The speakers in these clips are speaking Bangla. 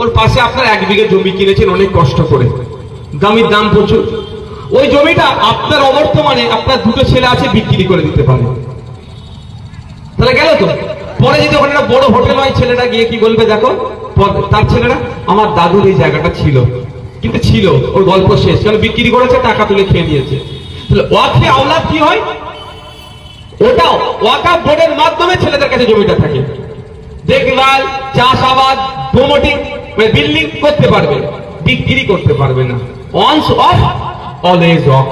ওর পাশে আপনার 1 বিঘে জমি কিনেছেন অনেক কষ্ট করে, জমির দাম প্রচুর। ওই জমিটা আপনার অবর্তমানে আপনার 2টো ছেলে আছে, বিক্রি করে দিতে পারে, তাহলে গেল তো। পরে যদি ওখানে একটা বড় হোটেল হয়, ছেলেটা গিয়ে কি বলবে, দেখো তার ছেলেরা আমার দাদুর এই জায়গাটা ছিল, কিন্তু ছিল, ওর গল্প শেষ, কারণ বিক্রি করেছে, টাকা তুলে খেয়ে নিয়েছে। তাহলে ওয়াকফে আওলাদ কি হয়, ওটাও ওয়াকফ বোর্ডের মাধ্যমে ছেলেদের কাছে জমিটা থাকে। দেখভাল, চাষাবাদ, প্রমোটিং, বিল্ডিং করতে পারবে, বিক্রি করতে পারবে না। ওয়ান্স অফ অলওয়েজ অফ,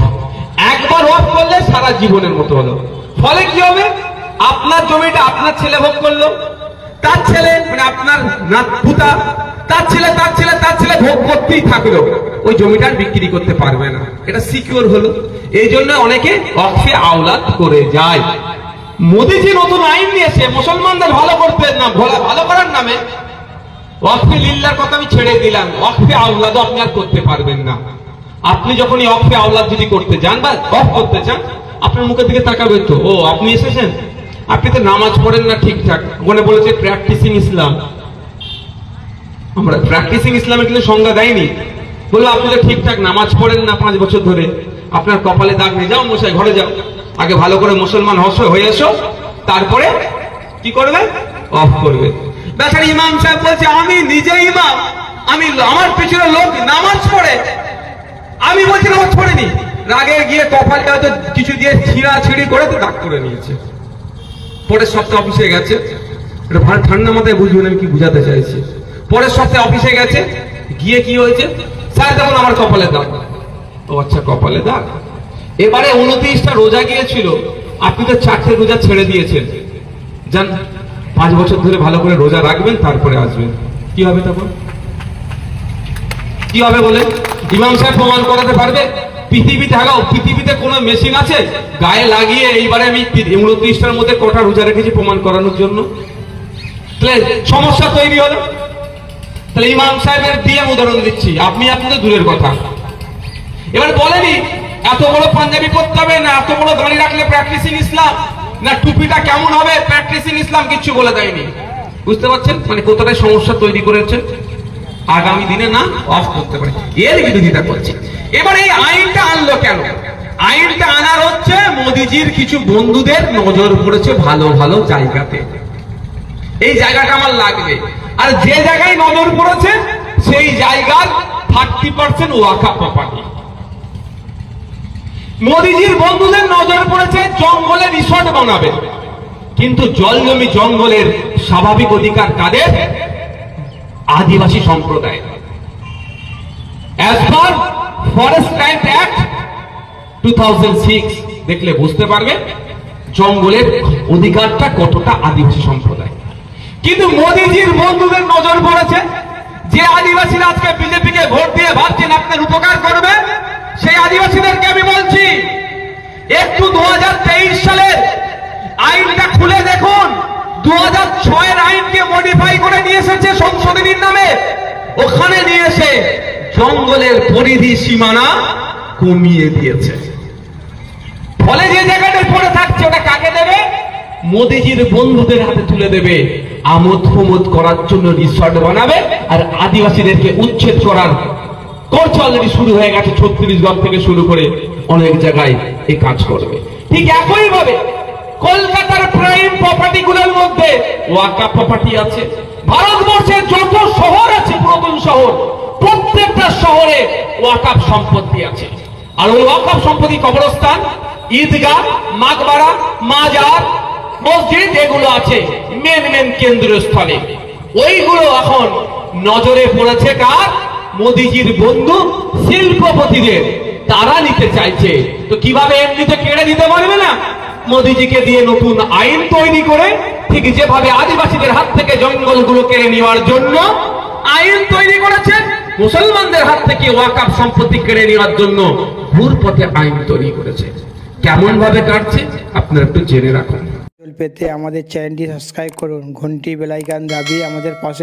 একবার অফ করলে সারা জীবনের মতো হলো। ফলে কি হবে, আপনার জমিটা আপনার ছেলে ভোগ করলো, তার ছেলে মানে আপনার পুতা, তার ছেলে তার ছেলে তার ছেলে ভোগ করতেই থাকলো, ওই জমিটা বিক্রি করতে পারবে না। এটা সিকিউর হলো। এই জন্য অনেকে ওয়াকফে আওলাদ করে যায়। মোদিজি নতুন আইন নিয়েছে মুসলমানদের ভালো করতে না, ভালো করার নামে ওয়াকফে লিল্লাহর কথা আমি ছেড়ে দিলাম, ওয়াকফে আওলাদও আপনি আর করতে পারবেন না। আপনি যখন ওয়াকফে আওলাদ যদি করতে যান বা ওয়াকফ করতে চান, আপনার মুখের দিকে তাকাবে তো, ও আপনি এসেছেন, আপনি তো নামাজ পড়েন না ঠিকঠাক, ওখানে বলেছে প্র্যাকটিসিং ইসলাম। আমরা প্র্যাকটিসিং ইসলামের কিন্তু সংজ্ঞা দেয়নি, বললো আপনি তো ঠিকঠাক নামাজ পড়েন না 5 বছর ধরে, আপনার কপালে দাগ নেই, যাও মশাই ঘরে যাও, আগে ভালো করে মুসলমান হয়ে এসো, তারপরে কি করবে, অফ করবে। বেচারা ইমাম সাহেব বলছে আমি নিজে ইমাম, আমি আমার পিছনে লোক নামাজ পড়ে, আমি বলছি নামাজ পড়েনি, রাগে গিয়ে কপালটা হয়তো কিছু দিয়ে ছিঁড়াছিঁড়ি করে তো দাগ করে নিয়েছে। পরের সপ্তাহে অফিসে গেছে, এটা ভালো ঠান্ডা মাথায় বুঝবেন আমি কি বুঝাতে চাইছি। পরের সপ্তাহে অফিসে গেছে, গিয়ে কি হয়েছে, স্যার দেখুন আমার কপালে দাগ। ও আচ্ছা, কপালে দাগ। এবারে 29টা রোজা গিয়েছিল, আপনি তো 4টে রোজা ছেড়ে দিয়েছেন, জান 5 বছর ধরে ভালো করে রোজা রাখবেন, তারপরে আসবেন। কি হবে তখন, কি হবে বলে ইমাম সাহেব প্রমাণ করাতে পারবে? পৃথিবীতে কোনো মেশিন আছে গায়ে লাগিয়ে এইবারে আমি 29টার মধ্যে কটা রোজা রেখেছি প্রমাণ করানোর জন্য? তাহলে সমস্যা তৈরি হলো। তাহলে ইমাম সাহেবের দিয়ে উদাহরণ দিচ্ছি, আপনি তো দূরের কথা। এবার বলেনি এত বড় পাঞ্জাবি পরতে হবে না, এত বড় দাড়ি রাখলে প্র্যাকটিসিং ইসলাম, না টুপিটা কেমন হবে প্র্যাকটিসিং ইসলাম, কিচ্ছু বলে দেয়নি। বুঝতে পারছেন মানে কতটা সমস্যা তৈরি করেছে? আগামী দিনে না অফ করতে পারে, এর বিরোধিতা করছে। এবার এই আইনটা আনলো কেন? আইনটা আনার হচ্ছে মোদিজির কিছু বন্ধুদের নজর পড়েছে ভালো ভালো জায়গাতে, এই জায়গাটা আমার লাগবে। আর যে জায়গায় নজর পড়েছে সেই জায়গার 30% ওয়াকফ প্রপার্টি। মোদিজির বন্ধুদের নজর পড়েছে জঙ্গলে রিসর্ট বানাবে, কিন্তু জল জমি জঙ্গলের স্বাভাবিক অধিকার কাদের? আদিবাসী সম্প্রদায়। As per forest land act 2006 দেখলে বুঝতে পারবে জঙ্গলের অধিকারটা কতটা আদিবাসী সম্প্রদায়। কিন্তু মোদিজির বন্ধুদের নজর পড়েছে যে আদিবাসীরা আজকে বিজেপিকে ভোট দিয়ে ভাবছেন আপনার উপকার করবে, সেই আদিবাসীদেরকে আমি বলছি একটু 2023 সালের আইনটা খুলে দেখুন। 2006 আইনকে মডিফাই করে নিয়ে এসেছে সংশোধনীর নামে, ওখানে নিয়ে এসে জঙ্গলের পরিধি সীমানা কমিয়ে দিয়েছে। ফলে যে জায়গাটা পড়ে থাকছে ওটা কাকে দেবে? মোদিজির বন্ধুদের হাতে তুলে দেবে। আমোদ প্রমোদ করার জন্য রিসর্ট বানাবে, আর আদিবাসীদেরকে উচ্ছেদ করার করছে, অলরেডি শুরু হয়ে গেছে। 36গড় থেকে শুরু করে অনেক জায়গায় এই কাজ করবে। ঠিক একই ভাবে কলকাতার প্রাইম প্রপার্টি গুলোর মধ্যে ওয়াকফ প্রপার্টি আছে। ভারতবর্ষের যত শহর আছে, পুরাতন শহর, প্রত্যেকটা শহরে ওয়াকফ সম্পত্তি আছে। আর ওই ওয়াকফ সম্পত্তি কবরস্থান, ঈদগাহ, মাকবারা, মাজার, মসজিদ, এগুলো আছে মেন কেন্দ্রীয় স্থলে। ওইগুলো এখন নজরে পড়েছে কার? মোদিজির বন্ধু শিল্পপতিদের। তারা নিতে চাইছে। তো কিভাবে এমনিতে কেড়ে দিতে পারবে না? মোদিজিকে দিয়ে নতুন আইন তৈরি করে, ঠিক যেভাবে আদিবাসীদের হাত থেকে জঙ্গলগুলো কেড়ে নেওয়ার জন্য আইন তৈরি করেছে, মুসলমানদের হাত থেকে ওয়াকফ সম্পত্তি কেড়ে নেওয়ার জন্য ঘুরপথে আইন তৈরি করেছে। কেমন ভাবে কাটছে আপনারা একটু জেনে রাখুন। পেতে আমাদের চ্যানেলটি সাবস্ক্রাইব করুন, ঘন্টি বেল আইকন দাবিয়ে আমাদের পাশে